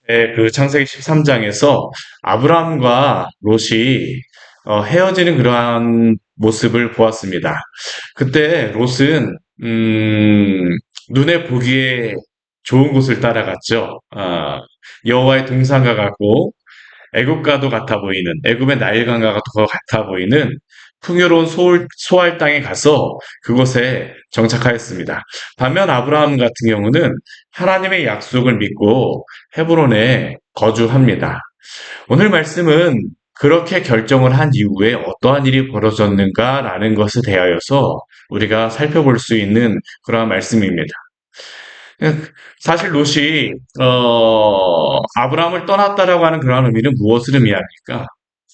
그 창세기 13장에서 아브라함과 롯이 헤어지는 그러한 모습을 보았습니다. 그때 롯은 눈에 보기에 좋은 곳을 따라갔죠. 여호와의 동산과 같고 애굽과도 같아 보이는, 애굽의 나일강과 더 같아 보이는 풍요로운 소알 땅에 가서 그곳에 정착하였습니다. 반면 아브라함 같은 경우는 하나님의 약속을 믿고 헤브론에 거주합니다. 오늘 말씀은 그렇게 결정을 한 이후에 어떠한 일이 벌어졌는가라는 것에 대하여서 우리가 살펴볼 수 있는 그러한 말씀입니다. 사실 롯이 아브라함을 떠났다라고 하는 그러한 의미는 무엇을 의미합니까?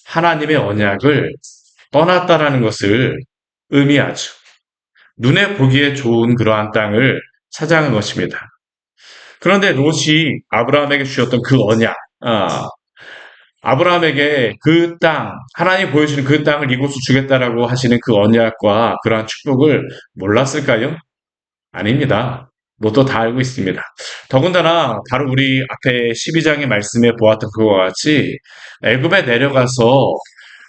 하나님의 언약을 떠났다라는 것을 의미하죠. 눈에 보기에 좋은 그러한 땅을 찾아간 것입니다. 그런데 롯이 아브라함에게 주셨던 그 언약, 아브라함에게 그 땅, 하나님 보여주는 그 땅을 이곳으로 주겠다라고 하시는 그 언약과 그러한 축복을 몰랐을까요? 아닙니다. 롯도 다 알고 있습니다. 더군다나 바로 우리 앞에 12장의 말씀에 보았던 그와 같이 애굽에 내려가서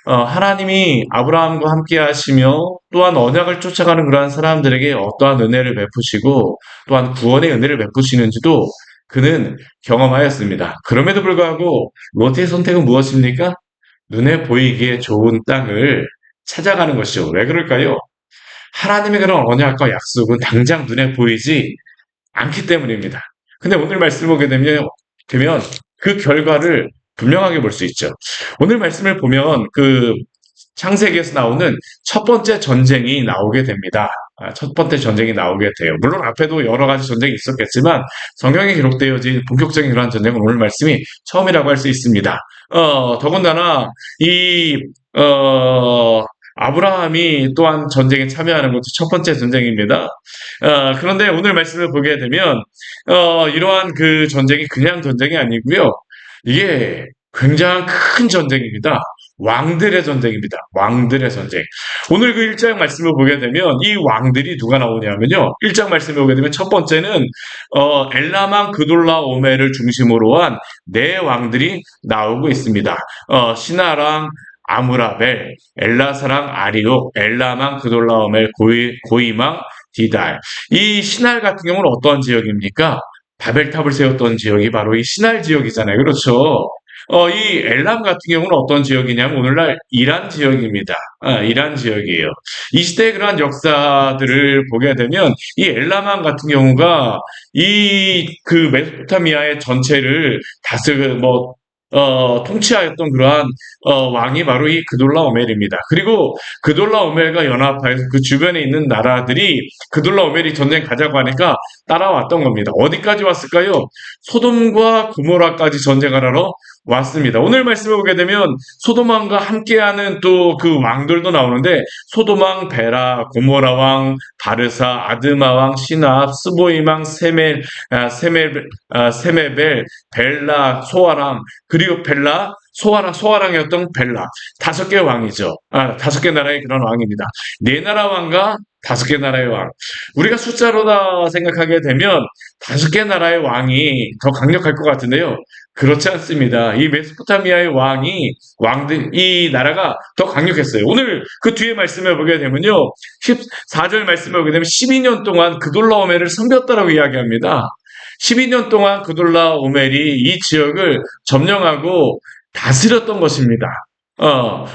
하나님이 아브라함과 함께 하시며 또한 언약을 쫓아가는 그러한 사람들에게 어떠한 은혜를 베푸시고 또한 구원의 은혜를 베푸시는지도 그는 경험하였습니다. 그럼에도 불구하고 롯의 선택은 무엇입니까? 눈에 보이기에 좋은 땅을 찾아가는 것이죠. 왜 그럴까요? 하나님의 그런 언약과 약속은 당장 눈에 보이지 않기 때문입니다. 근데 오늘 말씀을 보게 되면 그 결과를 분명하게 볼 수 있죠. 오늘 말씀을 보면 그 창세기에서 나오는 첫 번째 전쟁이 나오게 됩니다. 첫 번째 전쟁이 나오게 돼요. 물론 앞에도 여러 가지 전쟁이 있었겠지만 성경에 기록되어진 본격적인 그러한 전쟁은 오늘 말씀이 처음이라고 할 수 있습니다. 더군다나 이 아브라함이 또한 전쟁에 참여하는 것도 첫 번째 전쟁입니다. 그런데 오늘 말씀을 보게 되면 이러한 그 전쟁이 그냥 전쟁이 아니고요. 이게 굉장히 큰 전쟁입니다. 왕들의 전쟁입니다. 왕들의 전쟁. 오늘 그 1장 말씀을 보게 되면 이 왕들이 누가 나오냐면요. 1장 말씀을 보게 되면 첫 번째는 엘라만 그돌라 오멜을 중심으로 한 네 왕들이 나오고 있습니다. 시나랑 아무라벨, 엘라사랑 아리옥, 엘라만 그돌라 오멜, 고이망 디달. 이 시날 같은 경우는 어떠한 지역입니까? 바벨탑을 세웠던 지역이 바로 이 시날 지역이잖아요. 그렇죠? 이 엘람 같은 경우는 어떤 지역이냐면 오늘날 이란 지역입니다. 이란 지역이에요. 이 시대의 그러한 역사들을 보게 되면 이 엘람함 같은 경우가 이 그 메소포타미아의 전체를 통치하였던 그러한 왕이 바로 이 그돌라 오멜입니다. 그리고 그돌라 오멜과 연합하여서 그 주변에 있는 나라들이 그돌라 오멜이 전쟁 가자고 하니까 따라왔던 겁니다. 어디까지 왔을까요? 소돔과 고모라까지 전쟁을 하러 왔습니다. 오늘 말씀을 보게 되면 소돔왕과 함께하는 또 그 왕들도 나오는데 소돔왕 베라, 고모라 왕, 바르사, 아드마 왕, 시납, 스보임왕, 세메벨, 벨라, 소아랑 그리고 소아랑이었던 벨라. 다섯 개의 왕이죠. 다섯 개 나라의 그런 왕입니다. 네 나라 왕과 다섯 개 나라의 왕. 우리가 숫자로다 생각하게 되면 다섯 개 나라의 왕이 더 강력할 것 같은데요. 그렇지 않습니다. 이 메소포타미아의 왕들, 이 나라가 더 강력했어요. 오늘 그 뒤에 말씀을 보게 되면요. 14절 말씀을 보게 되면 12년 동안 그돌라오멜을 섬겼다라고 이야기합니다. 12년 동안 그돌라오멜이 이 지역을 점령하고 다스렸던 것입니다.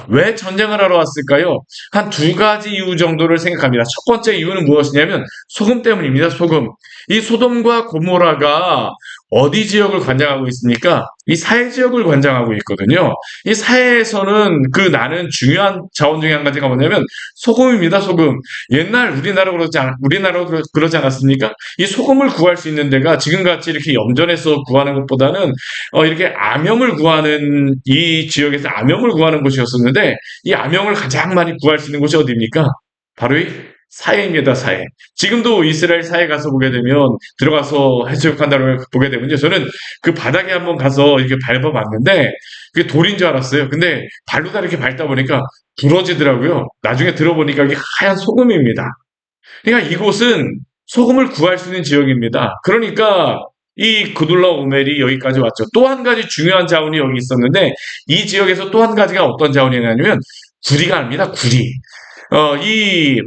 왜 전쟁을 하러 왔을까요? 한 두 가지 이유 정도를 생각합니다. 첫 번째 이유는 무엇이냐면 소금 때문입니다. 소금. 이 소돔과 고모라가 어디 지역을 관장하고 있습니까? 이 사해 지역을 관장하고 있거든요. 이 사해에서는 그 나는 중요한 자원 중에 한 가지가 뭐냐면 소금입니다. 소금. 옛날 우리나라 그러지 않았습니까? 이 소금을 구할 수 있는 데가 지금같이 이렇게 염전에서 구하는 것보다는 이렇게 암염을 구하는 이 지역에서 암염을 구하는 곳이었었는데 이 암염을 가장 많이 구할 수 있는 곳이 어디입니까? 바로 이 사해입니다. 사해. 지금도 이스라엘 사해 가서 보게 되면 들어가서 해수욕한다고 보게 되면요. 저는 그 바닥에 한번 가서 이렇게 밟아봤는데 그게 돌인 줄 알았어요. 근데 발로 다 이렇게 밟다 보니까 부러지더라고요. 나중에 들어보니까 이게 하얀 소금입니다. 그러니까 이곳은 소금을 구할 수 있는 지역입니다. 그러니까 이 그둘라오멜이 여기까지 왔죠. 또 한 가지 중요한 자원이 여기 있었는데 이 지역에서 또 한 가지가 어떤 자원이냐면 구리가 납니다. 구리. 이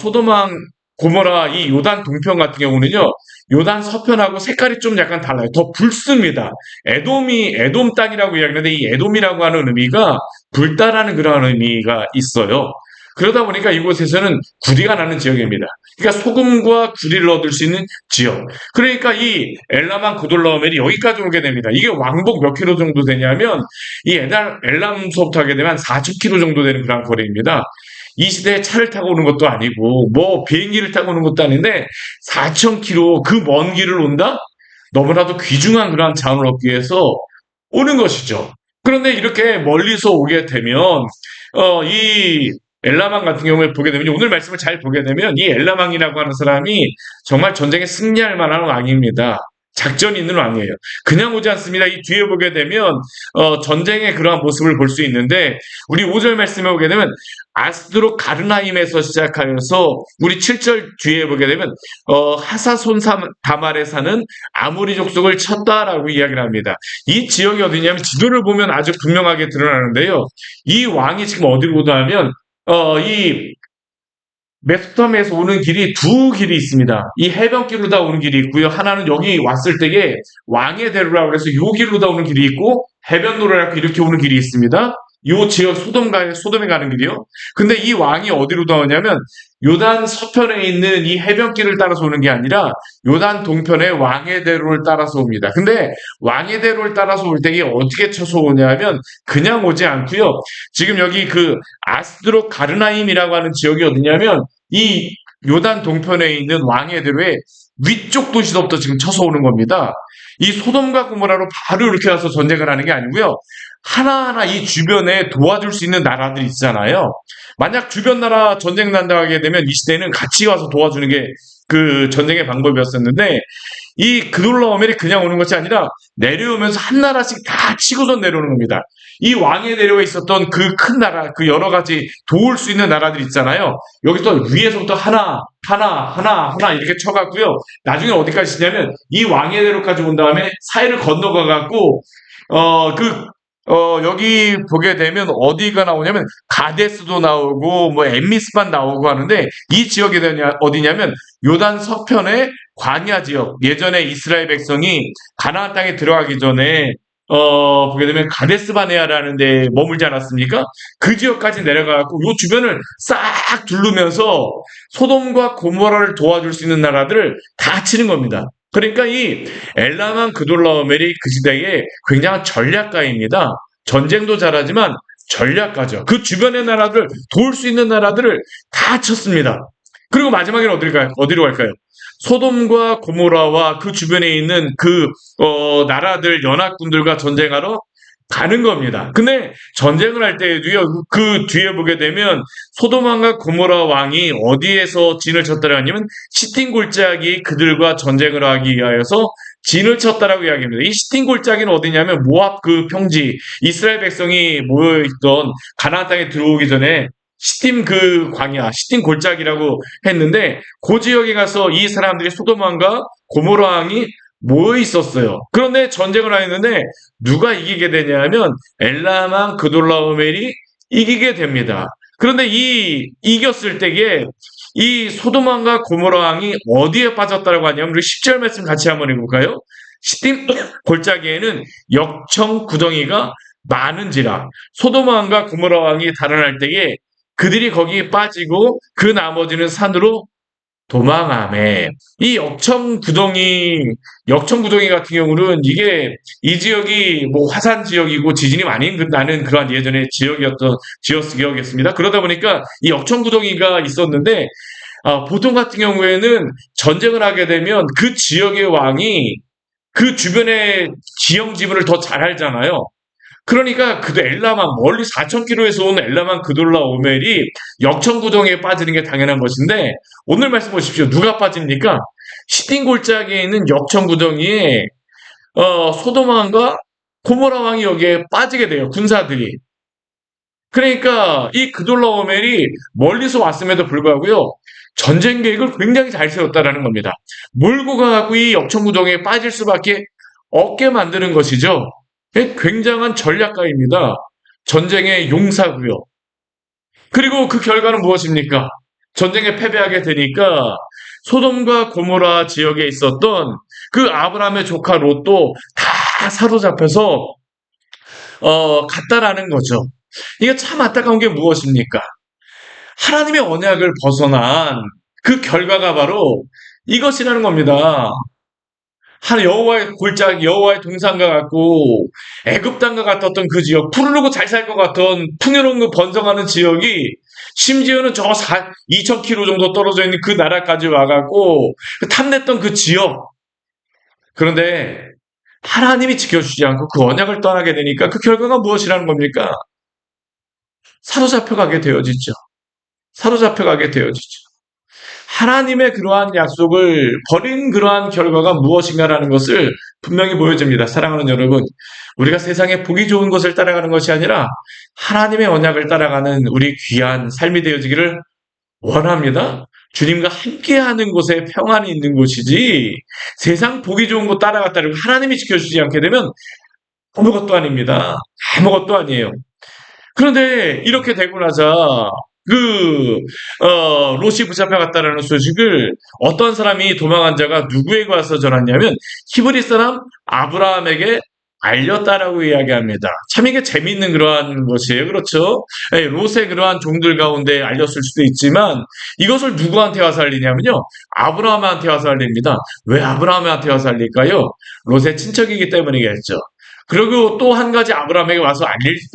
소돔왕 고모라 이 요단 동편 같은 경우는요. 요단 서편하고 색깔이 좀 약간 달라요. 더 붉습니다. 에돔 땅이라고 이야기하는데 이 에돔이라고 하는 의미가 불다라는 그런 의미가 있어요. 그러다 보니까 이곳에서는 구리가 나는 지역입니다. 그러니까 소금과 구리를 얻을 수 있는 지역. 그러니까 이 엘람한 그돌라오멜이 여기까지 오게 됩니다. 이게 왕복 몇 킬로 정도 되냐면 이 엘람서부터 하게 되면 4,000킬로 정도 되는 그런 거리입니다. 이 시대에 차를 타고 오는 것도 아니고 뭐 비행기를 타고 오는 것도 아닌데 4,000km 그 먼 길을 온다? 너무나도 귀중한 그런 자원을 얻기 위해서 오는 것이죠. 그런데 이렇게 멀리서 오게 되면 이 엘라망 같은 경우에 보게 되면 오늘 말씀을 잘 보게 되면 이 엘라망이라고 하는 사람이 정말 전쟁에 승리할 만한 왕입니다. 작전이 있는 왕이에요. 그냥 오지 않습니다. 이 뒤에 보게 되면 전쟁의 그러한 모습을 볼 수 있는데 우리 5절 말씀에 보게 되면 아스드로 가르나임에서 시작하여서 우리 7절 뒤에 보게 되면 하사손 다말에 사는 아모리 족속을 쳤다라고 이야기를 합니다. 이 지역이 어디냐면 지도를 보면 아주 분명하게 드러나는데요. 이 왕이 지금 어디로 오다하면 이 메소포타미아에서 오는 길이 두 길이 있습니다. 이 해변길로 다 오는 길이 있고요. 하나는 여기 왔을 때에 왕의 대로라고 해서 요 길로 다 오는 길이 있고 해변도로라고 이렇게 오는 길이 있습니다. 요 지역 소돔에 가는 길이요. 근데 이 왕이 어디로 다 오냐면 요단 서편에 있는 이 해변길을 따라서 오는 게 아니라 요단 동편의 왕의 대로를 따라서 옵니다. 근데 왕의 대로를 따라서 올 때에 어떻게 쳐서 오냐면 그냥 오지 않고요. 지금 여기 그 아스드로 가르나임이라고 하는 지역이 어디냐면 이 요단 동편에 있는 왕의 대로의 위쪽 도시로부터 지금 쳐서 오는 겁니다. 이 소돔과 고모라로 바로 이렇게 와서 전쟁을 하는 게 아니고요. 하나하나 이 주변에 도와줄 수 있는 나라들이 있잖아요. 만약 주변 나라 전쟁 난다 하게 되면 이 시대는 같이 와서 도와주는 게 그 전쟁의 방법이었었는데 이 그돌라오멜이 그냥 오는 것이 아니라 내려오면서 한 나라씩 다 치고선 내려오는 겁니다. 이 왕에 내려와 있었던 그 큰 나라, 그 여러 가지 도울 수 있는 나라들 있잖아요. 여기서 위에서부터 하나 이렇게 쳐갖고요. 나중에 어디까지 치냐면 이 왕의 대로까지 온 다음에 사이를 건너가갖고 여기 보게 되면 어디가 나오냐면 가데스도 나오고 뭐 엠미스만 나오고 하는데 이 지역이 어디냐면 요단 서편의 광야 지역. 예전에 이스라엘 백성이 가나안 땅에 들어가기 전에 보게 되면 가데스 바네아라는 데 머물지 않았습니까? 그 지역까지 내려가고 요 주변을 싹 둘르면서 소돔과 고모라를 도와줄 수 있는 나라들을 다 치는 겁니다. 그러니까 이 엘라만 그돌라오멜이 그 시대에 굉장한 전략가입니다. 전쟁도 잘하지만 전략가죠. 그 주변의 나라들, 도울 수 있는 나라들을 다 쳤습니다. 그리고 마지막에는 어디로 갈까요? 소돔과 고모라와 그 주변에 있는 그 나라들 연합군들과 전쟁하러 가는 겁니다. 근데 전쟁을 할 때에도요, 그 뒤에 보게 되면 소돔 왕과 고모라 왕이 어디에서 진을 쳤다라고 하냐면 시틴 골짜기 그들과 전쟁을 하기 위하여서 진을 쳤다라고 이야기합니다. 이 시틴 골짜기는 어디냐면 모압 그 평지, 이스라엘 백성이 모여있던 가나안 땅에 들어오기 전에 시팀 그 광야, 시팀 골짜기라고 했는데 그 지역에 가서 이 사람들이 소돔 왕과 고모라 왕이 모여 있었어요. 그런데 전쟁을 하였는데 누가 이기게 되냐면 엘라만 그돌라오멜이 이기게 됩니다. 그런데 이겼을 때에 이 소돔 왕과 고모라 왕이 어디에 빠졌다고 하냐면 우리 10절 말씀 같이 한번 읽어볼까요? 시딤 골짜기에는 역청 구덩이가 많은지라 소돔 왕과 고모라 왕이 달아날 때에 그들이 거기에 빠지고 그 나머지는 산으로 도망하매 이 역청 구덩이 같은 경우는 이게 이 지역이 뭐 화산 지역이고 지진이 많이 나는 그러한 예전의 지역이었습니다. 그러다 보니까 이 역청 구덩이가 있었는데 보통 같은 경우에는 전쟁을 하게 되면 그 지역의 왕이 그 주변의 지형 지물을 더 잘 알잖아요. 그러니까 그 엘라만 멀리 4,000km에서 온 엘라만 그돌라오멜이 역청구덩이에 빠지는 게 당연한 것인데 오늘 말씀 보십시오. 누가 빠집니까? 시딘 골짜기에 있는 역청구덩이에 소돔왕과 고모라 왕이 여기에 빠지게 돼요. 군사들이. 그러니까 이 그돌라오멜이 멀리서 왔음에도 불구하고요. 전쟁 계획을 굉장히 잘 세웠다라는 겁니다. 몰고 가고 이 역청구동에 빠질 수밖에 없게 만드는 것이죠. 굉장한 전략가입니다. 전쟁의 용사고요. 그리고 그 결과는 무엇입니까? 전쟁에 패배하게 되니까 소돔과 고모라 지역에 있었던 그 아브라함의 조카 롯도 다 사로잡혀서 갔다라는 거죠. 이게 참 안타까운 게 무엇입니까? 하나님의 언약을 벗어난 그 결과가 바로 이것이라는 겁니다. 여호와의 골짜기, 여호와의 동산과 같고 애굽 땅과 같았던 그 지역, 푸르르고 잘 살 것 같던 풍요로운 그 번성하는 지역이 심지어는 저 2,000km 정도 떨어져 있는 그 나라까지 와갖고 탐냈던 그 지역. 그런데 하나님이 지켜주지 않고 그 언약을 떠나게 되니까 그 결과가 무엇이라는 겁니까? 사로잡혀가게 되어지죠. 사로잡혀가게 되어지죠. 하나님의 그러한 약속을 버린 그러한 결과가 무엇인가라는 것을 분명히 보여줍니다. 사랑하는 여러분, 우리가 세상에 보기 좋은 것을 따라가는 것이 아니라 하나님의 언약을 따라가는 우리 귀한 삶이 되어지기를 원합니다. 주님과 함께하는 곳에 평안이 있는 곳이지 세상 보기 좋은 것 따라갔다고 하나님이 지켜주지 않게 되면 아무것도 아닙니다. 아무것도 아니에요. 그런데 이렇게 되고 나서 롯이 붙잡혀갔다라는 소식을 어떤 사람이 도망한 자가 누구에게 와서 전했냐면 히브리 사람 아브라함에게 알렸다라고 이야기합니다. 참 이게 재미있는 그러한 것이에요. 그렇죠? 예, 롯의 그러한 종들 가운데 알렸을 수도 있지만 이것을 누구한테 와서 알리냐면요. 아브라함한테 와서 알립니다. 왜 아브라함한테 와서 알릴까요? 롯의 친척이기 때문이겠죠. 그리고 또 한 가지 아브라함에게 와서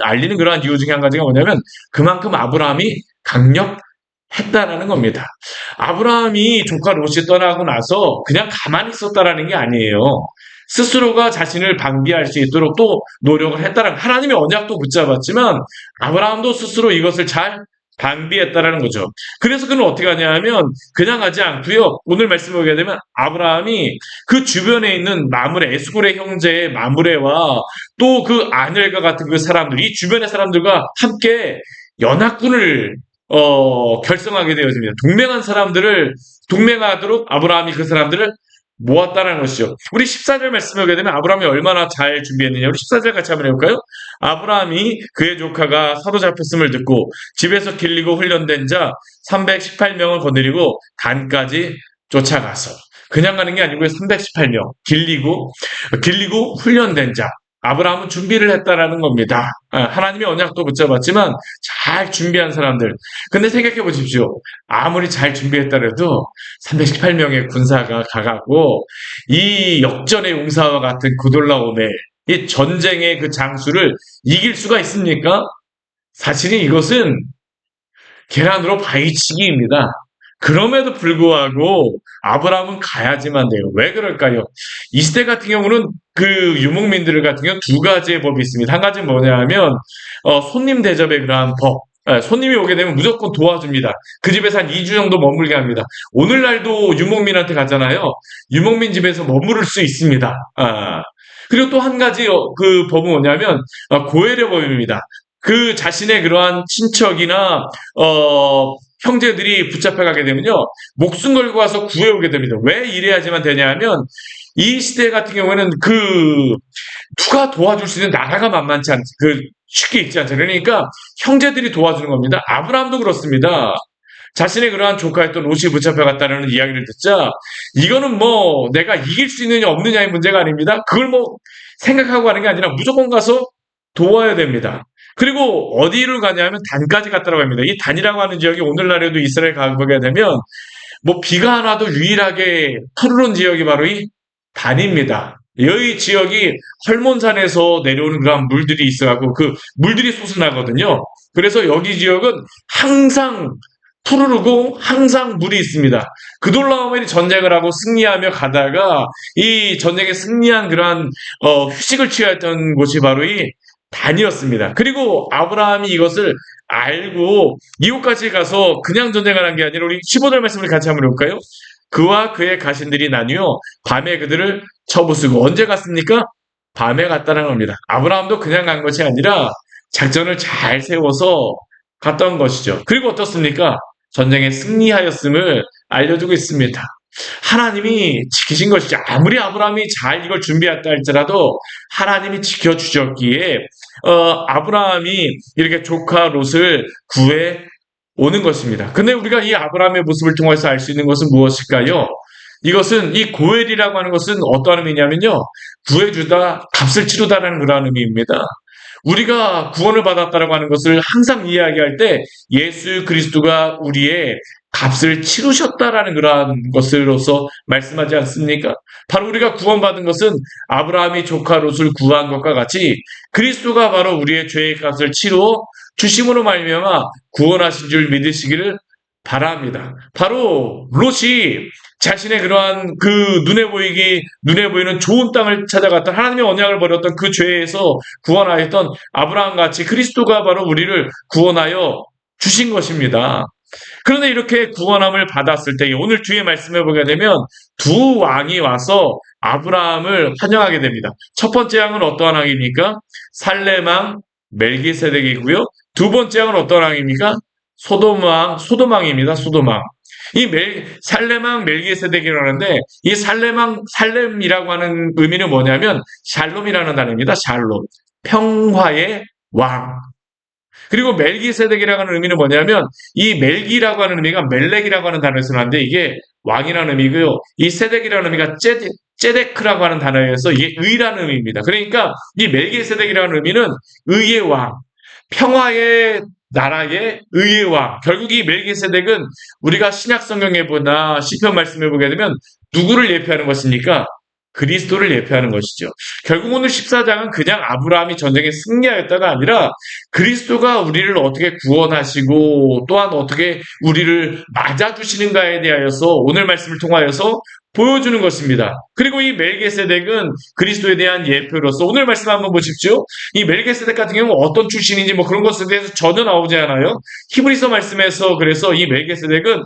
알리는 그러한 이유 중에 한 가지가 뭐냐면 그만큼 아브라함이 강력했다라는 겁니다. 아브라함이 조카 롯이 떠나고 나서 그냥 가만히 있었다라는 게 아니에요. 스스로가 자신을 방비할 수 있도록 또 노력을 했다라는 하나님의 언약도 붙잡았지만 아브라함도 스스로 이것을 잘 방비했다라는 거죠. 그래서 그는 어떻게 하냐면 그냥 하지 않고요. 오늘 말씀을 보게 되면 아브라함이 그 주변에 있는 마므레, 에스골의 형제의 마므레와 또 그 아넬과 같은 그 사람들, 이 주변의 사람들과 함께 연합군을 결성하게 되어집니다. 동맹하도록 아브라함이 그 사람들을 모았다는 것이죠. 우리 14절 말씀을 보게 되면 아브라함이 얼마나 잘 준비했느냐. 우리 14절 같이 한번 해볼까요? 아브라함이 그의 조카가 사로잡혔음을 듣고 집에서 길리고 훈련된 자 318명을 거느리고 단까지 쫓아가서 그냥 가는 게 아니고요. 318명 길리고 훈련된 자 아브라함은 준비를 했다라는 겁니다. 하나님의 언약도 붙잡았지만 잘 준비한 사람들. 근데 생각해 보십시오. 아무리 잘 준비했다 해도 318명의 군사가 가가고 이 역전의 용사와 같은 구돌라움의 이 전쟁의 그 장수를 이길 수가 있습니까? 사실은 이것은 계란으로 바위치기입니다. 그럼에도 불구하고 아브라함은 가야지만 돼요. 왜 그럴까요? 이 시대 같은 경우는 그 유목민들 같은 경우 두 가지의 법이 있습니다. 한 가지는 뭐냐면 손님 대접의 그러한 법. 손님이 오게 되면 무조건 도와줍니다. 그 집에서 한 2주 정도 머물게 합니다. 오늘날도 유목민한테 가잖아요. 유목민 집에서 머무를 수 있습니다. 그리고 또 한 가지 그 법은 뭐냐면 고해려 법입니다. 그 자신의 그러한 친척이나 형제들이 붙잡혀가게 되면요. 목숨 걸고 와서 구해오게 됩니다. 왜 이래야지만 되냐면 이 시대 같은 경우에는 누가 도와줄 수 있는 나라가 만만치 않지 쉽게 있지 않죠. 그러니까 형제들이 도와주는 겁니다. 아브라함도 그렇습니다. 자신의 그러한 조카였던 롯이 붙잡혀갔다는 이야기를 듣자 이거는 뭐 내가 이길 수 있느냐 없느냐의 문제가 아닙니다. 그걸 뭐 생각하고 가는 게 아니라 무조건 가서 도와야 됩니다. 그리고 어디를 가냐면 단까지 갔다고 합니다. 이 단이라고 하는 지역이 오늘날에도 이스라엘 가보게 되면 뭐 비가 안 와도 유일하게 푸르른 지역이 바로 이 단입니다. 여기 지역이 헐몬산에서 내려오는 그런 물들이 있어가지고 그 물들이 솟아나거든요. 그래서 여기 지역은 항상 푸르르고 항상 물이 있습니다. 그돌라오멜이 전쟁을 하고 승리하며 가다가 이 전쟁에 승리한 그러한 휴식을 취했던 곳이 바로 이 단이었습니다. 그리고 아브라함이 이것을 알고 이곳까지 가서 그냥 전쟁을 한 게 아니라 우리 15절 말씀을 같이 한번 해볼까요? 그와 그의 가신들이 나뉘어 밤에 그들을 쳐부수고 언제 갔습니까? 밤에 갔다는 겁니다. 아브라함도 그냥 간 것이 아니라 작전을 잘 세워서 갔던 것이죠. 그리고 어떻습니까? 전쟁에 승리하였음을 알려주고 있습니다. 하나님이 지키신 것이죠. 아무리 아브라함이 잘 이걸 준비했다 할지라도 하나님이 지켜주셨기에 아브라함이 이렇게 조카 롯을 구해 오는 것입니다. 근데 우리가 이 아브라함의 모습을 통해서 알 수 있는 것은 무엇일까요? 이것은 이 고엘이라고 하는 것은 어떠한 의미냐면요. 구해주다, 값을 치르다라는 그런 의미입니다. 우리가 구원을 받았다라고 하는 것을 항상 이야기할 때 예수 그리스도가 우리의 값을 치르셨다라는 그러한 것으로서 말씀하지 않습니까? 바로 우리가 구원받은 것은 아브라함이 조카 롯을 구한 것과 같이 그리스도가 바로 우리의 죄의 값을 치루어 주심으로 말미암아 구원하신 줄 믿으시기를 바랍니다. 바로 롯이 자신의 그러한 그 눈에 보이는 좋은 땅을 찾아갔던 하나님의 언약을 버렸던 그 죄에서 구원하였던 아브라함 같이 그리스도가 바로 우리를 구원하여 주신 것입니다. 그런데 이렇게 구원함을 받았을 때 오늘 뒤에 말씀해 보게 되면 두 왕이 와서 아브라함을 환영하게 됩니다. 첫 번째 왕은 어떠한 왕입니까? 살렘 왕 멜기세덱이고요. 두 번째 왕은 어떤 왕입니까? 소돔 왕입니다. 소돔 왕. 살렘 왕 멜기세덱이라고 하는데 이 살렘이라고 하는 의미는 뭐냐면 샬롬이라는 단어입니다. 샬롬. 평화의 왕. 그리고 멜기세덱이라고 하는 의미는 뭐냐면 이 멜기라고 하는 의미가 멜렉이라고 하는 단어에서 나는데 이게 왕이라는 의미고요. 이 세덱이라는 의미가 제데크라고 하는 단어에서 이게 의라는 의미입니다. 그러니까 이 멜기세덱이라는 의미는 의의 왕, 평화의 나라의 의의 왕. 결국 이 멜기세덱은 우리가 신약 성경에 보나 시편 말씀해 보게 되면 누구를 예표하는 것입니까? 그리스도를 예표하는 것이죠. 결국 오늘 14장은 그냥 아브라함이 전쟁에 승리하였다가 아니라 그리스도가 우리를 어떻게 구원하시고 또한 어떻게 우리를 맞아주시는가에 대하여서 오늘 말씀을 통하여서 보여주는 것입니다. 그리고 이 멜기세덱은 그리스도에 대한 예표로서 오늘 말씀 한번 보십시오. 이 멜기세덱 같은 경우는 어떤 출신인지 뭐 그런 것에 대해서 전혀 나오지 않아요. 히브리서 말씀에서 그래서 이 멜기세덱은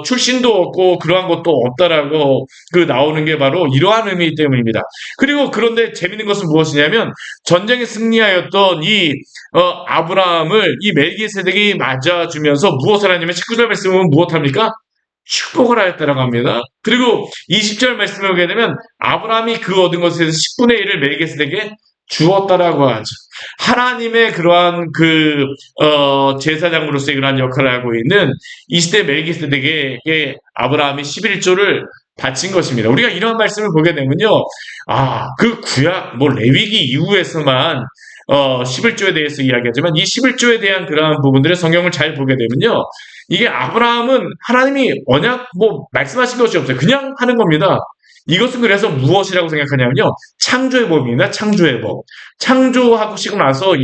출신도 없고 그러한 것도 없다라고 나오는 게 바로 이러한 의미이기 때문입니다. 그리고 그런데 재밌는 것은 무엇이냐면 전쟁에 승리하였던 이 아브라함을 이 멜기세덱이 맞아주면서 무엇을 하냐면 19절 말씀은 무엇합니까? 축복을 하였다라고 합니다. 그리고 20절 말씀을 보게 되면 아브라함이 그 얻은 것에서 10분의 1을 멜기세덱에게 주었다라고 하죠. 하나님의 그러한 제사장으로서의 그러한 역할을 하고 있는 이 시대 멜기세덱에게 아브라함이 11조를 바친 것입니다. 우리가 이런 말씀을 보게 되면요. 그 구약, 레위기 이후에서만 11조에 대해서 이야기하지만 이 11조에 대한 그러한 부분들의 성경을 잘 보게 되면요. 이게 아브라함은 하나님이 언약 말씀하신 것이 없어요. 그냥 하는 겁니다. 이것은 그래서 무엇이라고 생각하냐면요. 창조의 법입니다. 창조의 법. 창조하시고 나서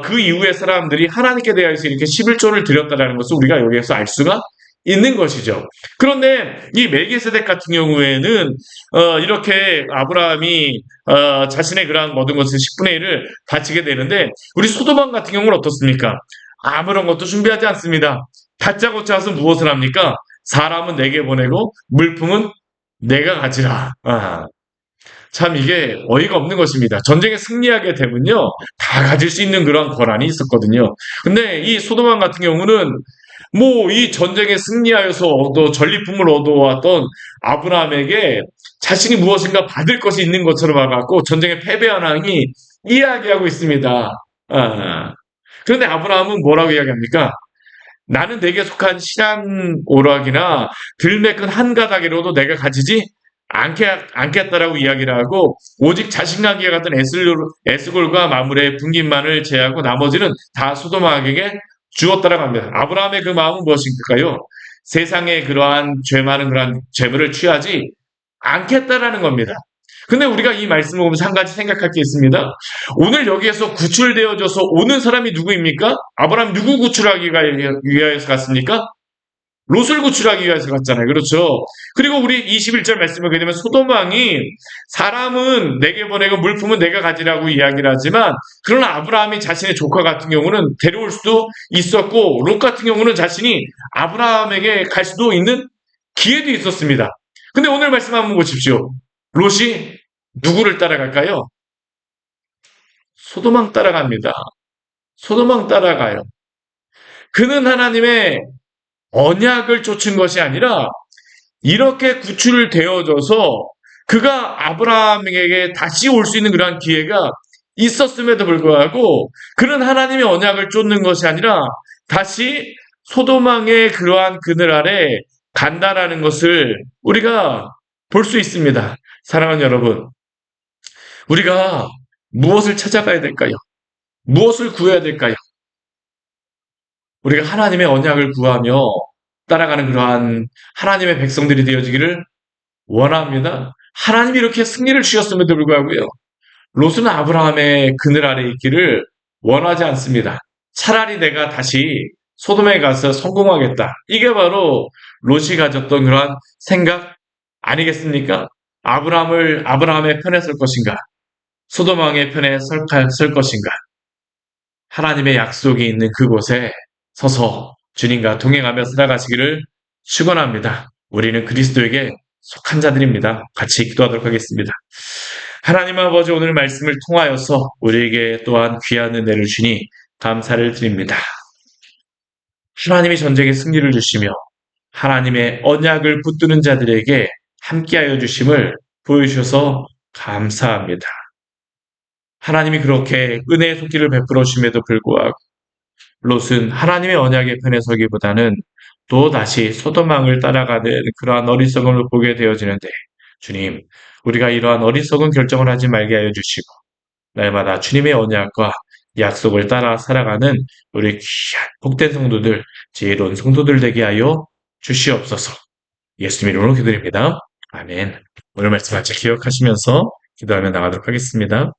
그 이후에 사람들이 하나님께 대해서 이렇게 11조를 드렸다는 것을 우리가 여기에서 알 수가 있는 것이죠. 그런데 이 멜기세덱 같은 경우에는 이렇게 아브라함이 자신의 그러한 모든 것을 10분의 1을 바치게 되는데 우리 소돔왕 같은 경우는 어떻습니까? 아무런 것도 준비하지 않습니다. 다짜고짜 와서 무엇을 합니까? 사람은 내게 보내고 물품은 내가 가지라. 참 이게 어이가 없는 것입니다. 전쟁에 승리하게 되면요. 다 가질 수 있는 그런 권한이 있었거든요. 근데 이 소돔왕 같은 경우는 이 전쟁에 승리하여서 전리품을 얻어왔던 아브라함에게 자신이 무엇인가 받을 것이 있는 것처럼 와갖고 전쟁에 패배한 왕이 이야기하고 있습니다. 그런데 아브라함은 뭐라고 이야기합니까? 나는 내게 속한 신한 오락이나 들매끈 한 가닥이라도 내가 가지지 않겠다라고 이야기를 하고 오직 자신과 같은 에스골과 마물의 분깃만을 제하고 나머지는 다 소돔왕에게 주었다라고 합니다. 아브라함의 그 마음은 무엇일까요? 세상에 그러한 죄 많은 그러한 재물을 취하지 않겠다라는 겁니다. 근데 우리가 이 말씀을 보면서 한 가지 생각할 게 있습니다. 오늘 여기에서 구출되어져서 오는 사람이 누구입니까? 아브라함 누구 구출하기 위하여서 갔습니까? 롯을 구출하기 위해서 갔잖아요. 그렇죠? 그리고 우리 21절 말씀을 보게 되면 소돔왕이 사람은 내게 보내고 물품은 내가 가지라고 이야기를 하지만 그러나 아브라함이 자신의 조카 같은 경우는 데려올 수도 있었고 롯 같은 경우는 자신이 아브라함에게 갈 수도 있는 기회도 있었습니다. 근데 오늘 말씀 한번 보십시오. 롯이 누구를 따라갈까요? 소돔왕 따라갑니다. 소돔왕 따라가요. 그는 하나님의 언약을 쫓은 것이 아니라 이렇게 구출되어져서 그가 아브라함에게 다시 올 수 있는 그러한 기회가 있었음에도 불구하고 그는 하나님의 언약을 쫓는 것이 아니라 다시 소도망의 그러한 그늘 아래 간다라는 것을 우리가 볼 수 있습니다. 사랑하는 여러분, 우리가 무엇을 찾아가야 될까요? 무엇을 구해야 될까요? 우리가 하나님의 언약을 구하며 따라가는 그러한 하나님의 백성들이 되어지기를 원합니다. 하나님이 이렇게 승리를 주셨음에도 불구하고요. 롯은 아브라함의 그늘 아래 있기를 원하지 않습니다. 차라리 내가 다시 소돔에 가서 성공하겠다. 이게 바로 롯이 가졌던 그러한 생각 아니겠습니까? 아브라함의 편에 설 것인가? 소돔 왕의 편에 설 것인가? 하나님의 약속이 있는 그곳에 서서 주님과 동행하며 살아가시기를 축원합니다. 우리는 그리스도에게 속한 자들입니다. 같이 기도하도록 하겠습니다. 하나님 아버지, 오늘 말씀을 통하여서 우리에게 또한 귀한 은혜를 주니 감사를 드립니다. 하나님이 전쟁에 승리를 주시며 하나님의 언약을 붙드는 자들에게 함께하여 주심을 보여주셔서 감사합니다. 하나님이 그렇게 은혜의 손길을 베풀어 주심에도 불구하고 롯은 하나님의 언약의 편에 서기보다는 또다시 소돔왕을 따라가는 그러한 어리석음을 보게 되어지는데, 주님, 우리가 이러한 어리석은 결정을 하지 말게 하여 주시고 날마다 주님의 언약과 약속을 따라 살아가는 우리 귀한 복된 성도들, 지혜로운 성도들 되게 하여 주시옵소서. 예수님 이름으로 기도드립니다. 아멘. 오늘 말씀 같이 기억하시면서 기도하며 나가도록 하겠습니다.